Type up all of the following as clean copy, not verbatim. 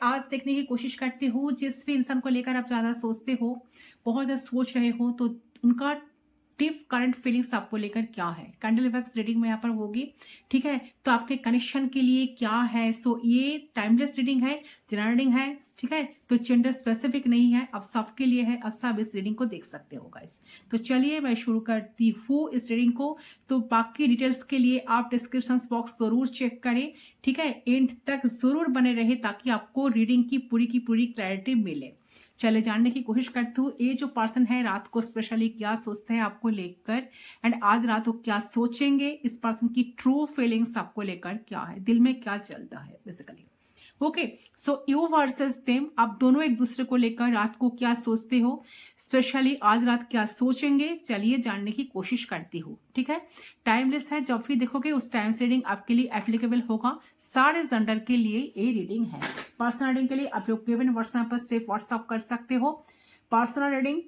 आज देखने की कोशिश करती हूँ, जिस भी इंसान को लेकर आप ज़्यादा सोचते हो, बहुत ज़्यादा सोच रहे हो, तो उनका डीप करंट फीलिंग्स आपको लेकर क्या है? कैंडल इफेक्ट्स रीडिंग में यहाँ पर होगी, ठीक है? तो आपके कनेक्शन के लिए क्या है? सो ये टाइमलेस रीडिंग है, जनरल रीडिंग है, ठीक है? तो जेंडर स्पेसिफिक नहीं है, अब सबके लिए है, अब सब इस रीडिंग को देख सकते हो गाइस। तो चलिए मैं शुरू करती हूँ इस रीडिंग को। तो बाकी डिटेल्स के लिए आप डिस्क्रिप्शन बॉक्स जरूर चेक करें, ठीक है? एंड तक जरूर बने रहे ताकि आपको रीडिंग की पूरी क्लैरिटी मिले। चले जानने की कोशिश करती हूँ ये जो पर्सन है रात को स्पेशली क्या सोचते हैं आपको लेकर, एंड आज रात वो क्या सोचेंगे, इस पर्सन की ट्रू फीलिंग्स आपको लेकर क्या है, दिल में क्या चलता है basically. Okay, so you versus them, आप दोनों एक दूसरे को लेकर रात को क्या सोचते हो, स्पेशली आज रात क्या सोचेंगे, चलिए जानने की कोशिश करती हूँ, ठीक है? टाइमलेस है, जब भी देखोगे उस टाइम से रीडिंग आपके लिए एप्लीकेबल होगा, सारे जेंडर के लिए ये रीडिंग है। पर्सनल रीडिंग के लिए आप लोग गिवन व्हाट्सएप पर सिर्फ व्हाट्सएप कर सकते हो। पर्सनल रीडिंग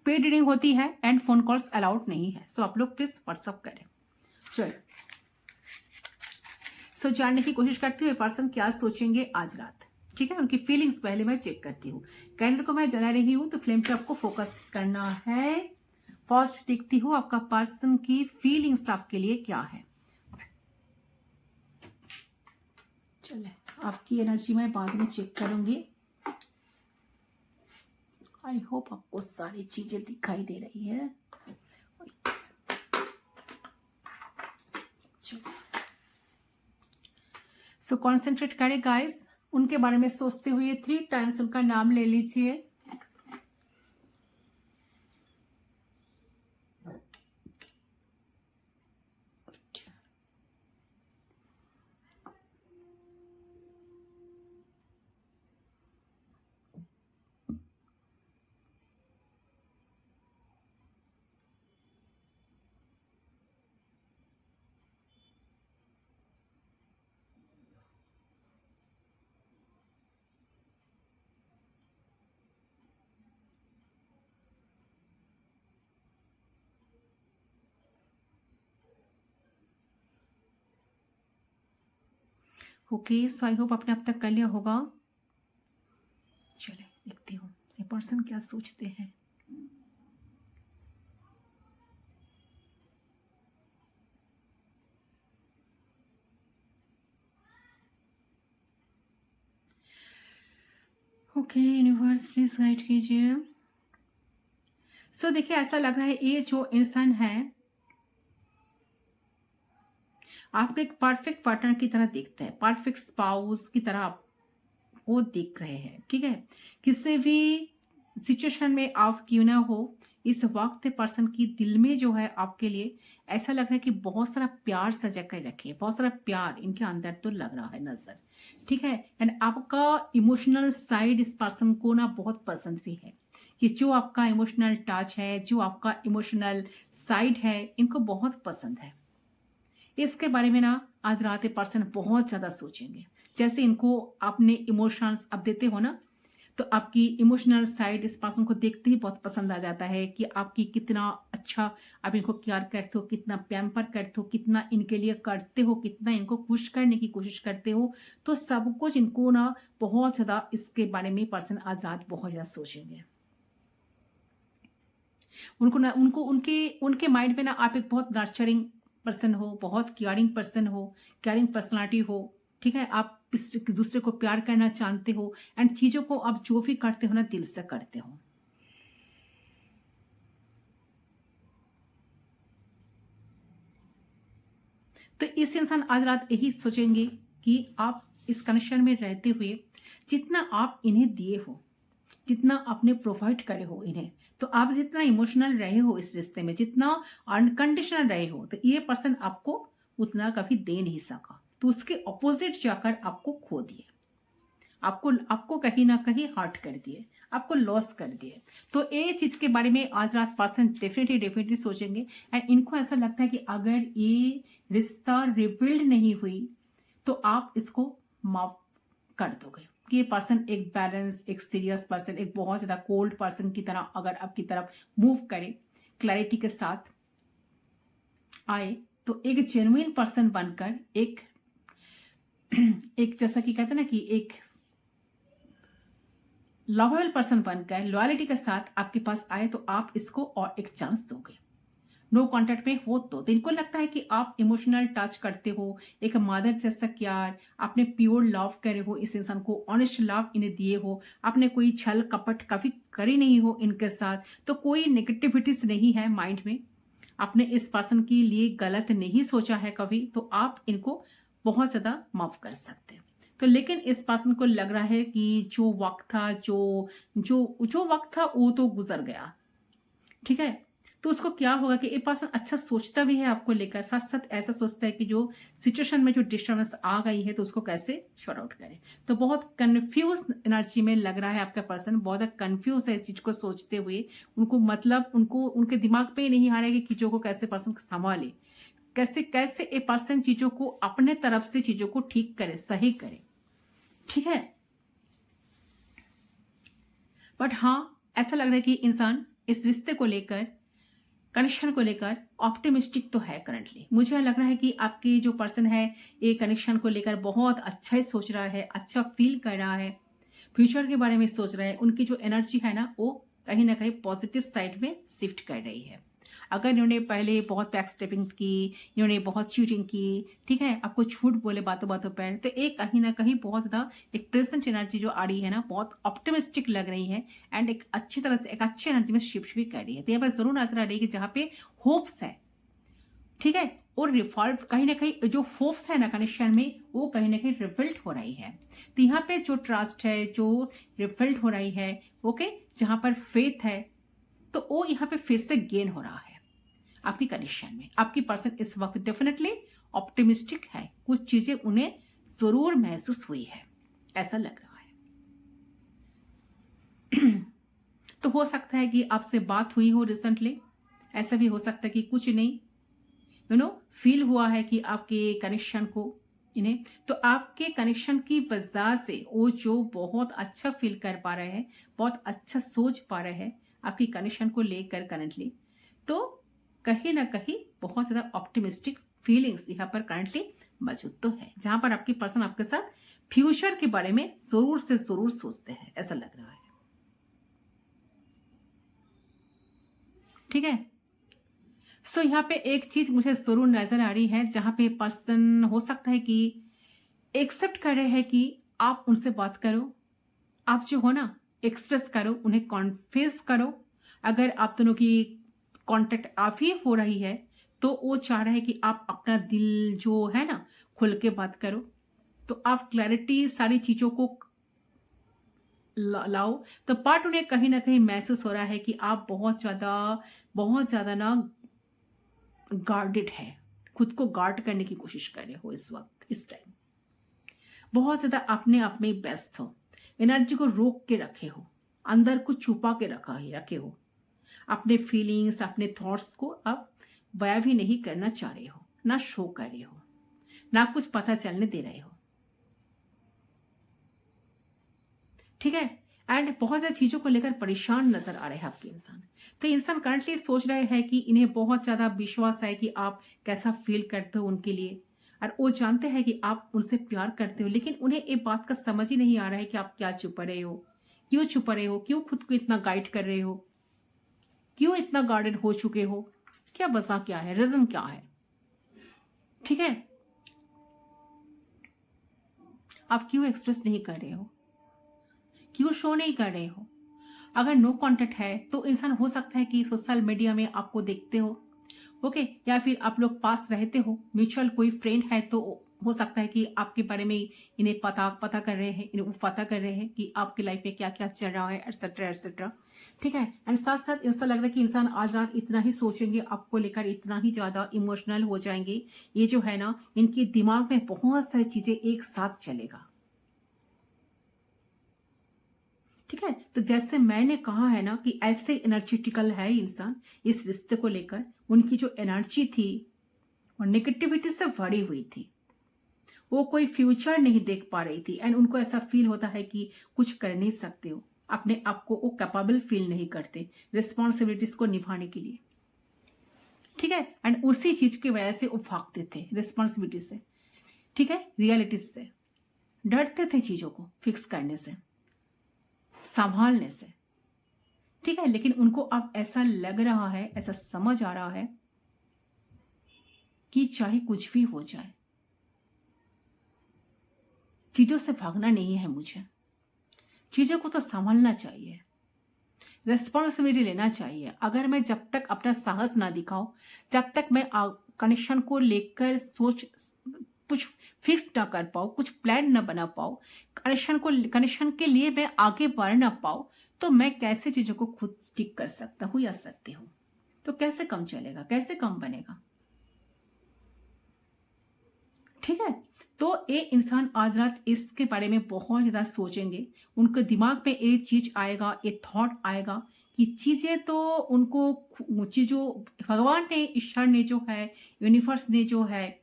पेड रीडिंग होती है एंड फोन कॉल्स अलाउड नहीं है, सो आप लोग प्लीज व्हाट्सएप करें। चलो, सो जानने की कोशिश करती हूँ पर्सन क्या सोचेंगे आज रात, ठीक है? उनकी फीलिंग्स पहले मैं चेक करती हूँ। कैंडल को मैं जला रही हूँ तो फ्लेम पे आपको फोकस करना है। फर्स्ट देखती हूँ आपका पर्सन की फीलिंग्स आपके लिए क्या है। चले, आपकी एनर्जी मैं बाद में चेक करूंगी। आई होप आपको सारी चीजें दिखाई दे रही है। सो कॉन्सेंट्रेट करें गाइस, उनके बारे में सोचते हुए 3 टाइम्स उनका नाम ले लीजिए। ओके, सो आई होप आपने अब तक कर लिया होगा। चले देखती हूँ ये पर्सन क्या सोचते हैं। ओके यूनिवर्स प्लीज गाइड कीजिए। सो देखिए ऐसा लग रहा है ये जो इंसान है आपको एक परफेक्ट पार्टनर की तरह देखता है, परफेक्ट स्पाउस की तरह आपको देख रहे हैं, ठीक है? किसी भी सिचुएशन में आप क्यों ना हो, इस वक्त पर्सन की दिल में जो है आपके लिए ऐसा लग रहा है कि बहुत सारा प्यार सजा कर रखे, बहुत सारा प्यार इनके अंदर तो लग रहा है नजर, ठीक है? एंड आपका इमोशनल साइड इस पर्सन को ना बहुत पसंद भी है, कि जो आपका इमोशनल टच है, जो आपका इमोशनल साइड है, इनको बहुत पसंद है। इसके बारे में ना आज रात ये पर्सन बहुत ज्यादा सोचेंगे। जैसे इनको अपने इमोशंस आप देते हो ना, तो आपकी इमोशनल साइड इस पर्सन को देखते ही बहुत पसंद आ जाता है कि आपकी कितना अच्छा आप इनको केयर करते हो, कितना पैम्पर करते हो, कितना इनके लिए करते हो, कितना इनको खुश करने की कोशिश करते हो। तो सब कुछ इनको ना बहुत ज्यादा इसके बारे में पर्सन आज रात बहुत ज्यादा सोचेंगे। उनको ना उनको उनके उनके माइंड में ना आप एक बहुत नर्चरिंग पर्सन हो, बहुत केयरिंग पर्सन हो, केयरिंग पर्सनालिटी हो, ठीक है? आप दूसरे को प्यार करना जानते हो एंड चीजों को आप जो भी करते हो ना दिल से करते हो। तो इस इंसान आज रात यही सोचेंगे कि आप इस कनेक्शन में रहते हुए जितना आप इन्हें दिए हो, जितना आपने प्रोवाइड करे हो इन्हें, तो आप जितना इमोशनल रहे हो इस रिश्ते में, जितना अनकंडीशनल रहे हो, तो ये पर्सन आपको उतना कभी दे नहीं सका, तो उसके ऑपोजिट जाकर आपको खो दिए, आपको आपको कहीं ना कहीं हर्ट कर दिए, आपको लॉस कर दिए। तो ये चीज के बारे में आज रात पर्सन डेफिनेटली सोचेंगे। एंड इनको ऐसा लगता है कि अगर ये रिश्ता रिबिल्ड नहीं हुई तो आप इसको माफ कर दोगे, कि ये पर्सन एक बैलेंस, एक सीरियस पर्सन, एक बहुत ज्यादा कोल्ड पर्सन की तरह अगर आपकी तरफ मूव करे, क्लैरिटी के साथ आए, तो एक जेन्युइन पर्सन बनकर एक एक जैसा कि कहते हैं ना कि एक लवेबल पर्सन बनकर लॉयलिटी के साथ आपके पास आए तो आप इसको और एक चांस दोगे। नो कॉन्टेक्ट में हो तो इनको लगता है कि आप इमोशनल टच करते हो, एक मदर जैसा प्यार, आपने प्योर लव करे हो इस इंसान को, ऑनेस्ट लव इन्हें दिए हो, आपने कोई छल कपट कभी करी नहीं हो इनके साथ, तो कोई नेगेटिविटीज नहीं है माइंड में, आपने इस पर्सन के लिए गलत नहीं सोचा है कभी, तो आप इनको बहुत ज्यादा माफ कर सकते हो। तो लेकिन इस पर्सन को लग रहा है कि जो वक्त था, जो वक्त था वो तो गुजर गया, ठीक है। तो उसको क्या होगा कि एक पर्सन अच्छा सोचता भी है आपको लेकर, साथ साथ ऐसा सोचता है कि जो सिचुएशन में जो डिस्टर्बेंस आ गई है तो उसको कैसे शॉर्ट आउट करे। तो बहुत कंफ्यूज एनर्जी में लग रहा है आपका पर्सन, बहुत कंफ्यूज है इस चीज को सोचते हुए, उनको मतलब उनको उनके दिमाग पे ही नहीं आ रहा है कि चीजों को कैसे पर्सन संभाले, कैसे कैसे ए पर्सन चीजों को अपने तरफ से चीजों को ठीक करे, सही करे, ठीक है। बट हाँ, ऐसा लग रहा है कि इंसान इस रिश्ते को लेकर, कनेक्शन को लेकर ऑप्टिमिस्टिक तो है करंटली। मुझे लग रहा है कि आपकी जो पर्सन है ये कनेक्शन को लेकर बहुत अच्छा ही सोच रहा है, अच्छा फील कर रहा है, फ्यूचर के बारे में सोच रहा है। उनकी जो एनर्जी है ना वो कहीं ना कहीं पॉजिटिव साइड में शिफ्ट कर रही है। अगर इन्होंने पहले बहुत बैक स्टेपिंग की, इन्होंने बहुत चीटिंग की, ठीक है, आपको झूठ बोले बातों बातों पर, तो एक कहीं ना कहीं बहुत ज्यादा एक प्रेजेंट एनर्जी जो आ रही है ना बहुत ऑप्टिमिस्टिक लग रही है, एंड एक अच्छी तरह से एक अच्छी एनर्जी में शिफ्ट भी कर रही है। तो यहाँ पर जरूर नजर आ रही है कि जहाँ पे होप्स है, ठीक है, और रिफॉल्व कहीं ना कहीं जो होप्स है ना कनेक्शन में वो कहीं ना कहीं रिफिल्ड हो रही है। तो यहाँ पे जो ट्रस्ट है जो रिफिल्ड हो रही है, ओके, जहां पर फेथ है तो वो यहाँ पे फिर से गेन हो रहा है आपकी कंडीशन में। आपकी पर्सन इस वक्त डेफिनेटली ऑप्टिमिस्टिक है, कुछ चीजें उन्हें जरूर महसूस हुई है, ऐसा लग रहा है। तो हो सकता है कि आपसे बात हुई हो रिसेंटली, ऐसा भी हो सकता है कि कुछ नहीं, फील हुआ है कि आपके कनेक्शन को इन्हें, तो आपके कनेक्शन की वजह से वो जो बहुत अच्छा फील कर पा रहे हैं, बहुत अच्छा सोच पा रहे हैं आपकी कनेक्शन को लेकर करंटली, तो कहीं ना कहीं बहुत ज्यादा ऑप्टिमिस्टिक फीलिंग्स यहाँ पर करंटली मौजूद तो है, जहां पर आपकी पर्सन आपके साथ फ्यूचर के बारे में जरूर से जरूर सोचते हैं, ऐसा लग रहा है, ठीक है। सो यहाँ पे एक चीज मुझे जरूर नजर आ रही है, जहां पे पर्सन हो सकता है कि एक्सेप्ट कर रहे हैं कि आप उनसे बात करो, आप जो हो ना एक्सप्रेस करो, उन्हें कॉन्फेस करो। अगर आप दोनों की कांटेक्ट आप ही हो रही है तो वो चाह रहे हैं कि आप अपना दिल जो है ना खुल के बात करो, तो आप क्लैरिटी सारी चीजों को लाओ। तो पार्ट उन्हें कहीं ना कहीं महसूस हो रहा है कि आप बहुत ज्यादा ना गार्डेड है, खुद को गार्ड करने की कोशिश कर रहे हो इस वक्त, इस टाइम बहुत ज्यादा अपने आप में व्यस्त हो, एनर्जी को रोक के रखे हो, अंदर को छुपा के रखे हो, अपने फीलिंग्स अपने थॉट्स को अब बयां भी नहीं करना चाह रहे हो, ना शो कर रहे हो, ना कुछ पता चलने दे रहे हो, ठीक है। एंड बहुत ज्यादा चीजों को लेकर परेशान नजर आ रहे हैं आपके इंसान। तो इंसान करंटली सोच रहे हैं कि इन्हें बहुत ज्यादा विश्वास है कि आप कैसा फील करते हो उनके लिए, और वो जानते हैं कि आप उनसे प्यार करते हो, लेकिन उन्हें ये बात का समझ ही नहीं आ रहा है कि आप क्या छुपा रहे हो, क्यों छुपा रहे हो, क्यों खुद को इतना गाइड कर रहे हो, क्यों इतना गार्डेड हो चुके हो, क्या वजह क्या है, रीजन क्या है, ठीक है। आप क्यों एक्सप्रेस नहीं कर रहे हो, क्यों शो नहीं कर रहे हो। अगर नो कांटेक्ट है तो इंसान हो सकता है कि सोशल मीडिया में आपको देखते हो, ओके, या फिर आप लोग पास रहते हो, म्यूचुअल कोई फ्रेंड है, तो हो सकता है कि आपके बारे में इन्हें पता कर रहे हैं, इन्हें पता कर रहे हैं कि आपकी लाइफ में क्या क्या चल रहा है, एटसेट्रा एटसेट्रा, ठीक है। एंड साथ साथ ऐसा लग रहा है कि इंसान आज रात इतना ही सोचेंगे आपको लेकर, इतना ही ज्यादा इमोशनल हो जाएंगे, ये जो है ना इनके दिमाग में बहुत सारी चीजें एक साथ चलेगा, ठीक है। तो जैसे मैंने कहा है ना कि ऐसे एनर्जेटिकल है इंसान इस रिश्ते को लेकर, उनकी जो एनर्जी थी और नेगेटिविटी से भरी हुई थी, वो कोई फ्यूचर नहीं देख पा रही थी, एंड उनको ऐसा फील होता है कि कुछ कर नहीं सकते हो, अपने आप को वो कैपेबल फील नहीं करते रिस्पॉन्सिबिलिटीज को निभाने के लिए, ठीक है। एंड उसी चीज की वजह से वो भागते थे रिस्पॉन्सिबिलिटी से, ठीक है, रियलिटीज से डरते थे चीजों को फिक्स करने से, संभालने से, ठीक है। लेकिन उनको अब ऐसा लग रहा है, ऐसा समझ आ रहा है कि चाहे कुछ भी हो जाए, चीजों से भागना नहीं है मुझे, चीजों को तो संभालना चाहिए, रेस्पॉन्सिबिलिटी लेना चाहिए। अगर मैं जब तक अपना साहस ना दिखाऊं, जब तक मैं कनेक्शन को लेकर सोच कुछ फिक्स ना कर पाऊं, कुछ प्लान ना बना पाऊं, कनेक्शन के लिए मैं आगे बढ़ ना पाऊं, तो मैं कैसे चीजों को खुद स्टिक कर सकता हूं या सकती हूं? तो कैसे कम चलेगा, कैसे कम बनेगा? ठीक है। तो ये इंसान आज रात इसके बारे में बहुत ज्यादा सोचेंगे, उनके दिमाग में ये चीज आएगा, ये थॉट आएगा कि चीजें तो उनको चीजों भगवान ने, ईश्वर ने जो है, यूनिवर्स ने जो है,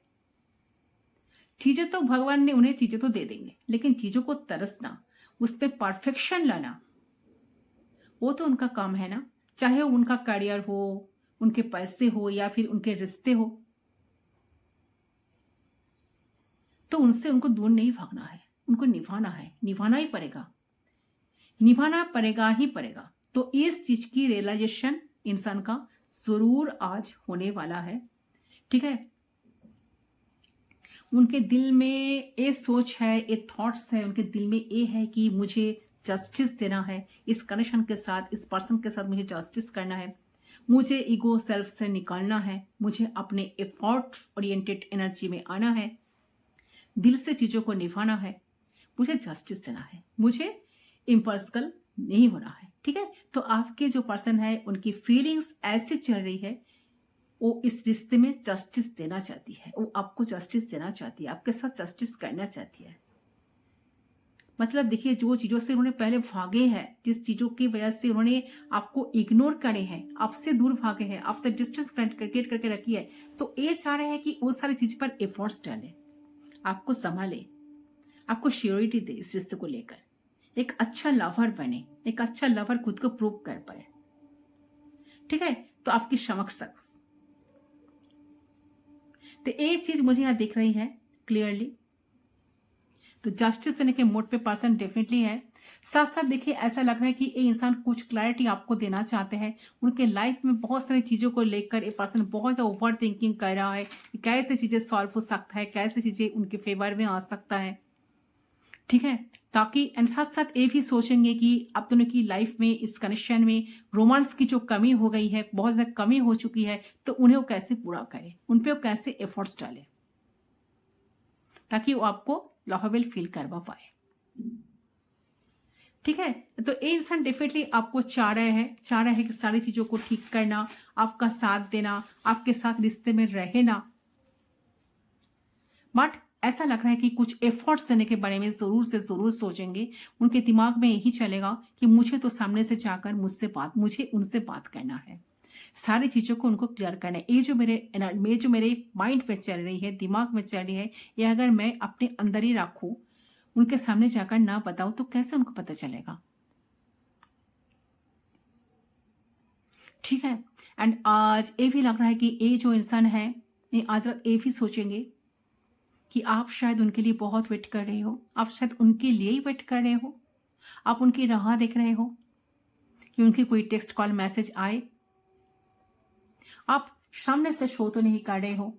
चीजें तो भगवान ने उन्हें चीजें तो दे देंगे, लेकिन चीजों को तरसना, उस पर परफेक्शन लाना, वो तो उनका काम है ना। चाहे वो उनका करियर हो, उनके पैसे हो, या फिर उनके रिश्ते हो, तो उनसे उनको दूर नहीं भागना है, उनको निभाना है, निभाना ही पड़ेगा, निभाना पड़ेगा ही पड़ेगा। तो इस चीज की रियलाइजेशन इंसान का जरूर आज होने वाला है, ठीक है। उनके दिल में ये सोच है, ये थॉट्स है, उनके दिल में ये है कि मुझे जस्टिस देना है, इस कनेक्शन के साथ, इस पर्सन के साथ मुझे जस्टिस करना है, मुझे ईगो सेल्फ से निकालना है, मुझे अपने एफर्ट ओरिएंटेड एनर्जी में आना है, दिल से चीजों को निभाना है, मुझे जस्टिस देना है, मुझे इम्पल्सिकल नहीं होना है, ठीक है। तो आपके जो पर्सन है, उनकी फीलिंग्स ऐसी चल रही है, वो इस रिश्ते में जस्टिस देना चाहती है, वो आपको जस्टिस देना चाहती है, आपके साथ जस्टिस करना चाहती है। मतलब देखिए, जो चीजों से उन्होंने पहले भागे हैं, जिस चीजों की वजह से उन्होंने आपको इग्नोर करे हैं, आपसे दूर भागे हैं, आपसे डिस्टेंस क्रिएट करके रखी है, तो ये चाह रहे हैं कि वो सारी चीज पर एफर्ट्स डाले, आपको संभाले, आपको श्योरिटी दे इस रिश्ते को लेकर, एक अच्छा लवर बने, एक अच्छा लवर खुद को प्रूव कर पाए, ठीक है। तो आपकी समक्ष तो एक चीज मुझे यहां दिख रही है क्लियरली, तो जस्टिस देने के मोड पे पर्सन डेफिनेटली है। साथ साथ देखिए, ऐसा लग रहा है कि ये इंसान कुछ क्लैरिटी आपको देना चाहते हैं, उनके लाइफ में बहुत सारी चीजों को लेकर ये पर्सन बहुत ओवर थिंकिंग कर रहा है कि कैसे चीजें सॉल्व हो सकता है, कैसे चीजें उनके फेवर में आ सकता है, ठीक है। ताकि एंड साथ साथ ये भी सोचेंगे कि अब दोनों की लाइफ में, इस कनेक्शन में रोमांस की जो कमी हो गई है, बहुत ज्यादा कमी हो चुकी है, तो उन्हें वो कैसे पूरा करे, उन पे वो कैसे एफर्ट्स डाले, ताकि वो आपको लवेबल फील करवा पाए, ठीक है। तो ये इंसान डेफिनेटली आपको चाह रहा है कि सारी चीजों को ठीक करना, आपका साथ देना, आपके साथ रिश्ते में रहना, बट ऐसा लग रहा है कि कुछ एफर्ट्स देने के बारे में जरूर से जरूर सोचेंगे। उनके दिमाग में यही चलेगा कि मुझे तो सामने से जाकर मुझे उनसे बात करना है, सारी चीजों को उनको क्लियर करना है। ये जो मेरे माइंड में चल रही है, दिमाग में चल रही है, ये अगर मैं अपने अंदर ही रखूं, उनके सामने जाकर ना बताऊं, तो कैसे उनको पता चलेगा, ठीक है। एंड आज ये भी लग रहा है कि ये जो इंसान है, ये आज रात ये भी सोचेंगे कि आप शायद उनके लिए बहुत वेट कर रहे हो, आप शायद उनके लिए ही वेट कर रहे हो, आप उनकी राह देख रहे हो कि उनकी कोई टेक्स्ट कॉल मैसेज आए, आप सामने से शो तो नहीं कर रहे हो,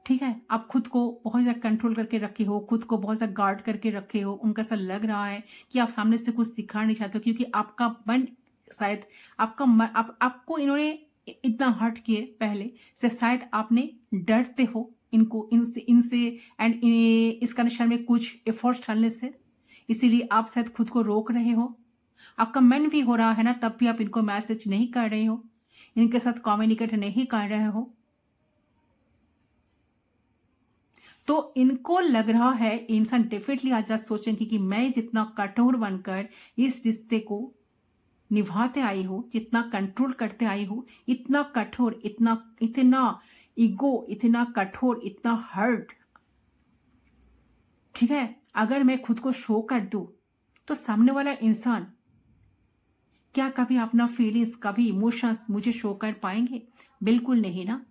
ठीक है। आप खुद को बहुत ज्यादा कंट्रोल करके रखे हो, खुद को बहुत ज्यादा गार्ड करके रखे हो, उनका ऐसा लग रहा है कि आप सामने से कुछ दिखा नहीं चाहते हो, क्योंकि आपका मन शायद आपको इन्होंने इतना हर्ट किए पहले से, शायद आपने डरते हो इनसे एंड इस कनेक्शन में कुछ एफर्ट्स डालने से, इसीलिए आप शायद खुद को रोक रहे हो। आपका मन भी हो रहा है ना, तब भी आप इनको मैसेज नहीं कर रहे हो, इनके साथ कम्युनिकेट नहीं कर रहे हो। तो इनको लग रहा है, इंसान डेफिनेटली आज सोचेंगे कि मैं जितना कठोर बनकर इस रिश्ते को निभाते आई हूं, जितना कंट्रोल करते आई हूं, इतना कठोर, इतना ईगो, इतना कठोर, इतना हर्ट, ठीक है, अगर मैं खुद को शो कर दूं, तो सामने वाला इंसान क्या कभी अपना फीलिंग्स, कभी इमोशंस मुझे शो कर पाएंगे? बिल्कुल नहीं ना।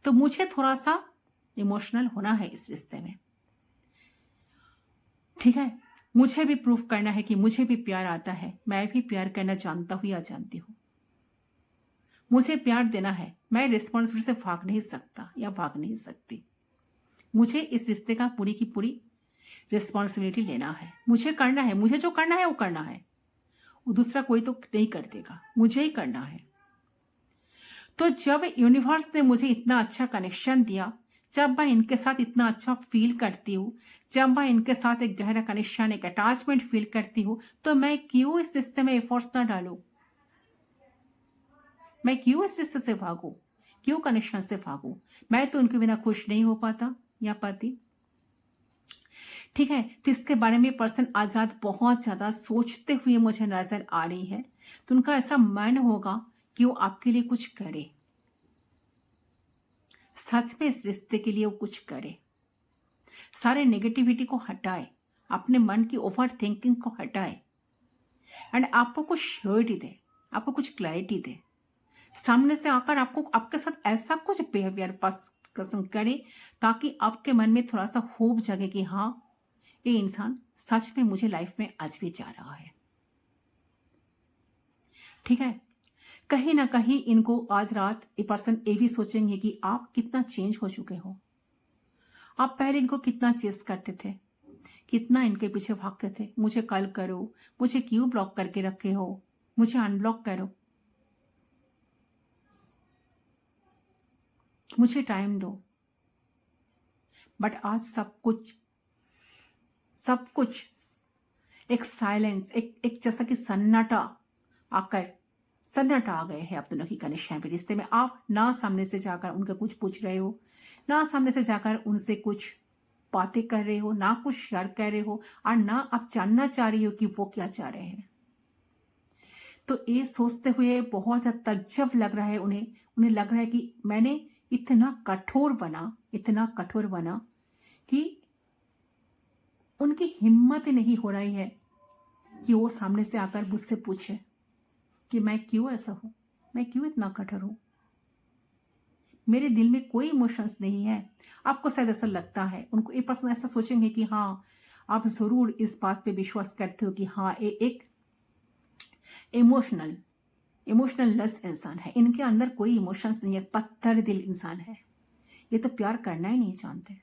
तो मुझे थोड़ा सा इमोशनल होना है इस रिश्ते में, ठीक है। मुझे भी प्रूफ करना है कि मुझे भी प्यार आता है, मैं भी प्यार करना जानता हूं या जानती हूं। मुझे प्यार देना है, मैं रिस्पॉन्सिबिलिटी से भाग नहीं सकता या भाग नहीं सकती। मुझे इस रिश्ते का पूरी की पूरी रिस्पॉन्सिबिलिटी लेना है, मुझे करना है, मुझे जो करना है वो करना है, वो दूसरा कोई तो नहीं कर देगा, मुझे ही करना है। तो जब यूनिवर्स ने मुझे इतना अच्छा कनेक्शन दिया, जब मैं इनके साथ इतना अच्छा फील करती हूँ, जब मैं इनके साथ एक गहरा कनेक्शन, एक अटैचमेंट फील करती हूँ, तो मैं क्यों इस रिश्ते में एफर्ट्स ना डालूं? मैं क्यों इस रिश्ते से भागूं? क्यों कनेक्शन से भागूं? मैं तो उनके बिना खुश नहीं हो पाता या पाती। ठीक है, तो इसके बारे में पर्सन आज रात बहुत ज्यादा सोचते हुए मुझे नजर आ रही है। तो उनका ऐसा मन होगा कि वो आपके लिए कुछ करे, सच में इस रिश्ते के लिए वो कुछ करे, सारे नेगेटिविटी को हटाए, अपने मन की ओवर थिंकिंग को हटाए एंड आपको कुछ श्योरिटी दे, आपको कुछ क्लैरिटी दे, सामने से आकर आपको आपके साथ ऐसा कुछ बिहेवियर पसंद करे ताकि आपके मन में थोड़ा सा होप जगे कि हाँ, ये इंसान सच में मुझे लाइफ में आज भी जा रहा है। ठीक है, कहीं ना कहीं इनको आज रात ये पर्सन ये भी सोचेंगे कि आप कितना चेंज हो चुके हो। आप पहले इनको कितना चेस करते थे, कितना इनके पीछे भागते थे, मुझे कल करो, मुझे क्यों ब्लॉक करके रखे हो, मुझे अनब्लॉक करो, मुझे टाइम दो। बट आज सब कुछ एक साइलेंस, एक जैसा कि सन्नाटा आ गए हैं आप दोनों की कनेक्शन पे, रिश्ते में। आप ना सामने से जाकर उनका कुछ पूछ रहे हो, ना सामने से जाकर उनसे कुछ बातें कर रहे हो, ना कुछ शेयर कर रहे हो, और ना आप जानना चाह रही हो कि वो क्या चाह रहे हैं। तो ये सोचते हुए बहुत ज्यादा तज्जब लग रहा है उन्हें लग रहा है कि मैंने इतना कठोर बना कि उनकी हिम्मत ही नहीं हो रही है कि वो सामने से आकर मुझसे पूछे कि मैं क्यों ऐसा हूं, मैं क्यों इतना कठोर हूं, मेरे दिल में कोई इमोशंस नहीं है। आपको शायद ऐसा लगता है, उनको ये पर्सन ऐसा सोचेंगे कि हाँ, आप जरूर इस बात पे विश्वास करते हो कि हाँ, ये एक इमोशनल लेस इंसान है, इनके अंदर कोई इमोशंस नहीं है, पत्थर दिल इंसान है, ये तो प्यार करना ही नहीं जानते।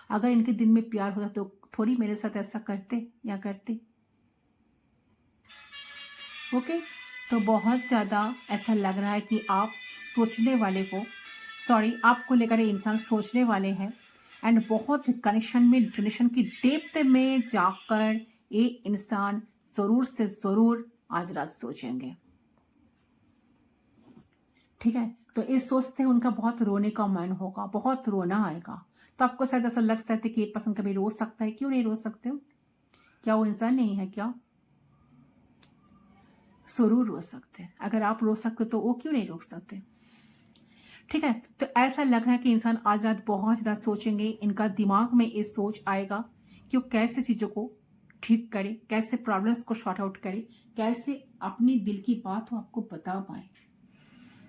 अगर इनके दिल में प्यार होता तो थोड़ी मेरे साथ ऐसा करते या करते। ओके, तो बहुत ज्यादा ऐसा लग रहा है कि आप सोचने वाले को, आपको लेकर ये इंसान सोचने वाले हैं एंड बहुत कनेक्शन की डेप्थ में जाकर ये इंसान जरूर से जरूर आज रात सोचेंगे। ठीक है, तो इस सोचते हैं उनका बहुत रोने का मन होगा, बहुत रोना आएगा। तो आपको शायद ऐसा लग सकता है कि ये पसंद कभी रो सकता है, क्यों नहीं रो सकते हो? क्या वो इंसान नहीं है क्या? जरूर रो सकते हैं। अगर आप रो सकते तो वो क्यों नहीं रोक सकते? ठीक है, तो ऐसा लग रहा है कि इंसान आज रात बहुत ज्यादा सोचेंगे, इनका दिमाग में ये सोच आएगा कि वो कैसे चीजों को ठीक करे, कैसे प्रॉब्लम्स को शॉर्ट आउट करे, कैसे अपनी दिल की बात हो आपको बता पाए।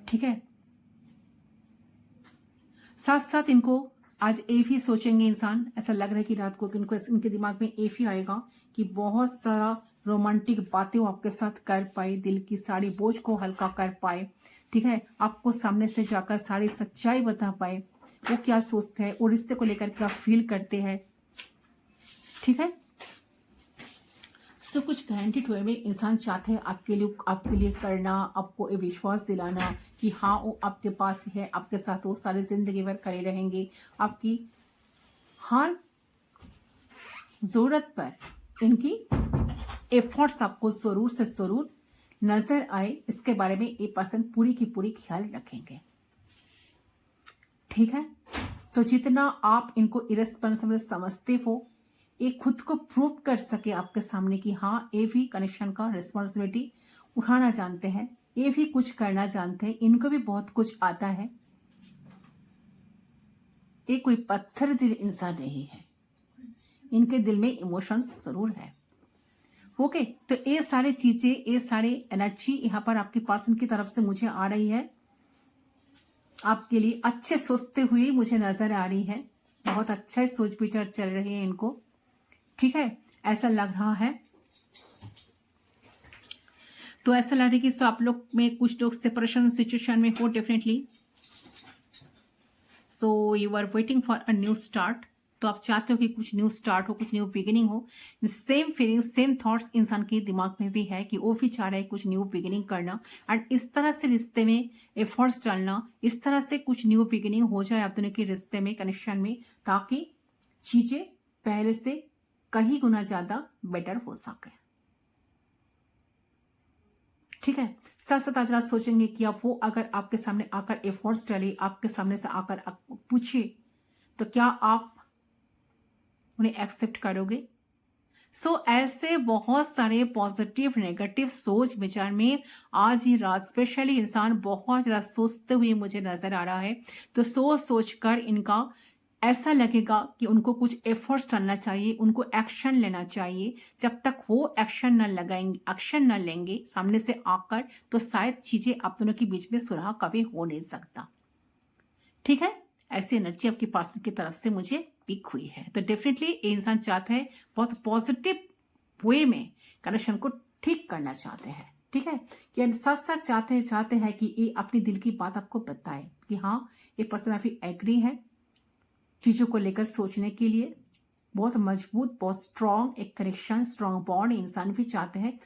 ठीक है, साथ साथ इनको आज ये भी सोचेंगे इंसान, ऐसा लग रहा है कि रात को इनको इनके दिमाग में ये भी आएगा कि बहुत सारा रोमांटिक बातें वो आपके साथ कर पाए, दिल की सारी बोझ को हल्का कर पाए। ठीक है, आपको सामने से जाकर सारी सच्चाई बता पाए, वो क्या सोचते हैं, वो रिश्ते को लेकर क्या फील करते हैं। ठीक है, सब कुछ गारंटीड हुए में इंसान चाहते हैं आपके लिए करना, आपको ये विश्वास दिलाना कि हाँ, वो आपके पास है, आपके साथ वो सारी जिंदगी भर खड़े रहेंगे। आपकी हर जरूरत पर इनकी एफर्ट्स आपको जरूर से जरूर नजर आए, इसके बारे में ये पर्सन पूरी की पूरी ख्याल रखेंगे। ठीक है, तो जितना आप इनको इरेस्पॉन्सिबल समझते हो, ये खुद को प्रूव कर सके आपके सामने कि हाँ, ये भी कनेक्शन का रिस्पॉन्सिबिलिटी उठाना जानते हैं, ये भी कुछ करना जानते हैं, इनको भी बहुत कुछ आता है। ये कोई पत्थर दिल इंसान नहीं है, इनके दिल में इमोशंस जरूर है। ओके, तो ये सारी चीजें, ये सारी एनर्जी यहाँ पर आपके पर्सन की तरफ से मुझे आ रही है, आपके लिए अच्छे सोचते हुए मुझे नजर आ रही है। बहुत अच्छा सोच विचार चल रहे हैं इनको। ठीक है, ऐसा लग रहा है। तो ऐसा लग रहा है कि सो आप लोग में कुछ लोग सेपरेशन सिचुएशन में हो definitely. So you are waiting for a new start. तो आप चाहते हो कि कुछ न्यू स्टार्ट हो, कुछ न्यू बिगिनिंग हो। सेम फीलिंग, सेम थॉट्स इंसान के दिमाग में भी है कि वो भी चाह रहा है कुछ न्यू बिगिनिंग करना, एंड इस तरह से रिश्ते में एफर्ट्स डालना, इस तरह से कुछ न्यू बिगिनिंग हो जाए आप दोनों के रिश्ते में, कनेक्शन में, ताकि चीजें पहले से कहीं गुना ज्यादा बेटर हो सके। ठीक है, साथ साथ आज रात सोचेंगे कि अब वो अगर आपके सामने आकर एफर्ट्स डाले, आपके सामने से आकर पूछे, तो क्या आप उन्हें एक्सेप्ट करोगे? ऐसे बहुत सारे पॉजिटिव नेगेटिव सोच विचार में आज ही रात स्पेशली इंसान बहुत ज्यादा सोचते हुए मुझे नजर आ रहा है। तो सोच सोच कर इनका ऐसा लगेगा कि उनको कुछ एफर्ट्स डालना चाहिए, उनको एक्शन लेना चाहिए। जब तक वो एक्शन न लगाएंगे, एक्शन न लेंगे सामने से आकर, तो शायद चीजें आप दोनों के बीच में सुलह कभी हो नहीं सकता। ठीक है, ऐसी एनर्जी आपके पार्टनर की तरफ से मुझे पिक हुई है। तो डेफिनेटली ये इंसान चाहता है बहुत पॉजिटिव वे में कनेक्शन को ठीक करना चाहते हैं। ठीक है, कि साथ साथ चाहते हैं कि ये अपनी दिल की बात आपको बताए कि हाँ, ये पर्सन अभी एग्री है चीजों को लेकर सोचने के लिए। बहुत मजबूत, बहुत स्ट्रांग एक कनेक्शन, स्ट्रांग बॉन्ड इंसान भी चाहते हैं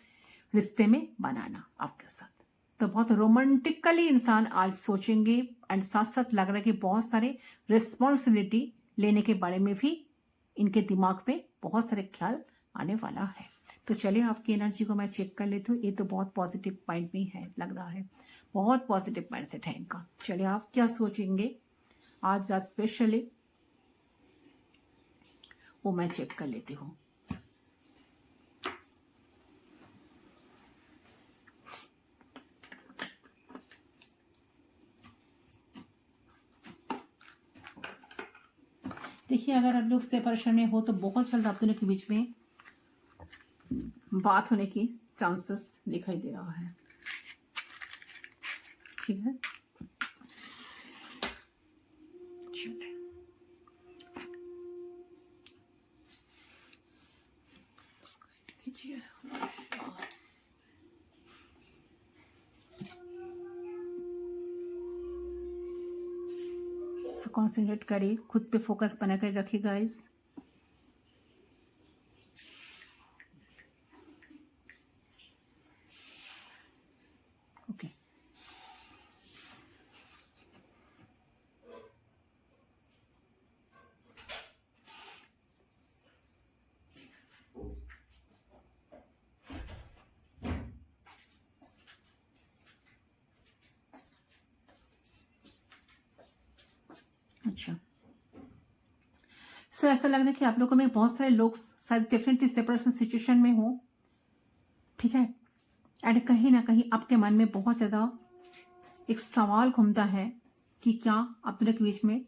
रिश्ते में बनाना आपके साथ। तो बहुत रोमांटिकली इंसान आज सोचेंगे, एंड साथ साथ लग रहा है कि बहुत सारे रिस्पॉन्सिबिलिटी लेने के बारे में भी इनके दिमाग में बहुत सारे ख्याल आने वाला है। तो चलिए आपकी एनर्जी को मैं चेक कर लेती हूँ। ये तो बहुत पॉजिटिव पॉइंट में है, लग रहा है बहुत पॉजिटिव माइंडसेट है इनका। चलिए आप क्या सोचेंगे आज रात स्पेशली, वो मैं चेक कर लेती हूँ। देखिए, अगर आप लोग सेपरेशन में हो तो बहुत जल्द आप दोनों के बीच में बात होने की चांसेस दिखाई दे रहा है। ठीक है, चलिए कॉन्सेंट्रेट करिए, खुद पे फोकस बनाकर रखिए गाइस। ओके, अच्छा। ऐसा लग रहा है कि आप लोगों में बहुत सारे लोग शायद डेफिनेटली सेपरेशन सिचुएशन में हो। ठीक है, एंड कहीं ना कहीं आपके मन में बहुत ज्यादा एक सवाल घूमता है कि क्या आप दोनों के बीच में